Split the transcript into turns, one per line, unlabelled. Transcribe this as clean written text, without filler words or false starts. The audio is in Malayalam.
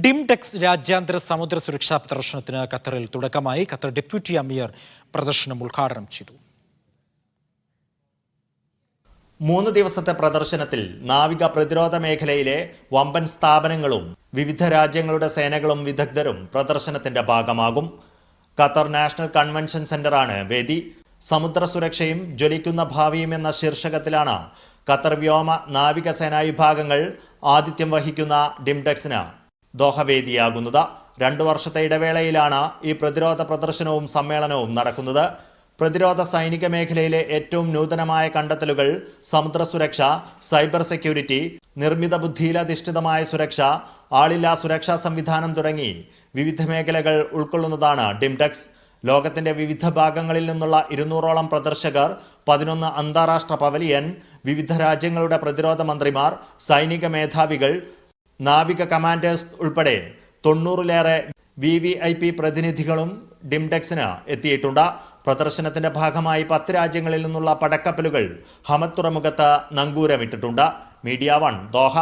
ഡിംടെക്സ് രാജ്യാന്തര സമുദ്ര സുരക്ഷാ പ്രദർശനത്തിന് ഖത്തറിൽ തുടക്കമായി. ഖത്തർ ഡെപ്യൂട്ടി അമീർ പ്രദർശനം ഉദ്ഘാടനം ചെയ്തു.
3 ദിവസത്തെ പ്രദർശനത്തിൽ നാവിക പ്രതിരോധ മേഖലയിലെ വമ്പൻ സ്ഥാപനങ്ങളും വിവിധ രാജ്യങ്ങളുടെ സേനകളും വിദഗ്ധരും പ്രദർശനത്തിന്റെ ഭാഗമാകും. ഖത്തർ നാഷണൽ കൺവെൻഷൻ സെന്ററാണ് വേദി. സമുദ്ര സുരക്ഷയും ജ്വലിക്കുന്ന ഭാവിയും എന്ന ശീർഷകത്തിലാണ് ഖത്തർ വ്യോമ നാവികസേനാ വിഭാഗങ്ങൾ ആതിഥ്യം വഹിക്കുന്ന ഡിംടെക്സിന് ദോഹ വേദിയാകുന്നത്. 2 വർഷത്തെ ഇടവേളയിലാണ് ഈ പ്രതിരോധ പ്രദർശനവും സമ്മേളനവും നടക്കുന്നത്. പ്രതിരോധ സൈനിക മേഖലയിലെ ഏറ്റവും നൂതനമായ കണ്ടെത്തലുകൾ, സമുദ്ര സുരക്ഷ, സൈബർ സെക്യൂരിറ്റി, നിർമ്മിത ബുദ്ധിയിലധിഷ്ഠിതമായ സുരക്ഷ, ആളില്ലാ സുരക്ഷാ സംവിധാനം തുടങ്ങി വിവിധ മേഖലകൾ ഉൾക്കൊള്ളുന്നതാണ് ഡിംടെക്സ്. ലോകത്തിന്റെ വിവിധ ഭാഗങ്ങളിൽ നിന്നുള്ള 200ഓളം പ്രദർശകർ, 11 അന്താരാഷ്ട്ര പവലിയൻ, വിവിധ രാജ്യങ്ങളുടെ പ്രതിരോധ മന്ത്രിമാർ, സൈനിക മേധാവികൾ, നാവിക കമാൻഡേഴ്സ് ഉൾപ്പെടെ 90ലേറെ VVIP പ്രതിനിധികളും ഡിംടെക്സിന് എത്തിയിട്ടുണ്ട്. പ്രദർശനത്തിന്റെ ഭാഗമായി 10 രാജ്യങ്ങളിൽ നിന്നുള്ള പടക്കപ്പലുകൾ ഹമദ് തുറമുഖത്ത് നങ്കൂരമിട്ടിട്ടുണ്ട്. Media 1 Doha.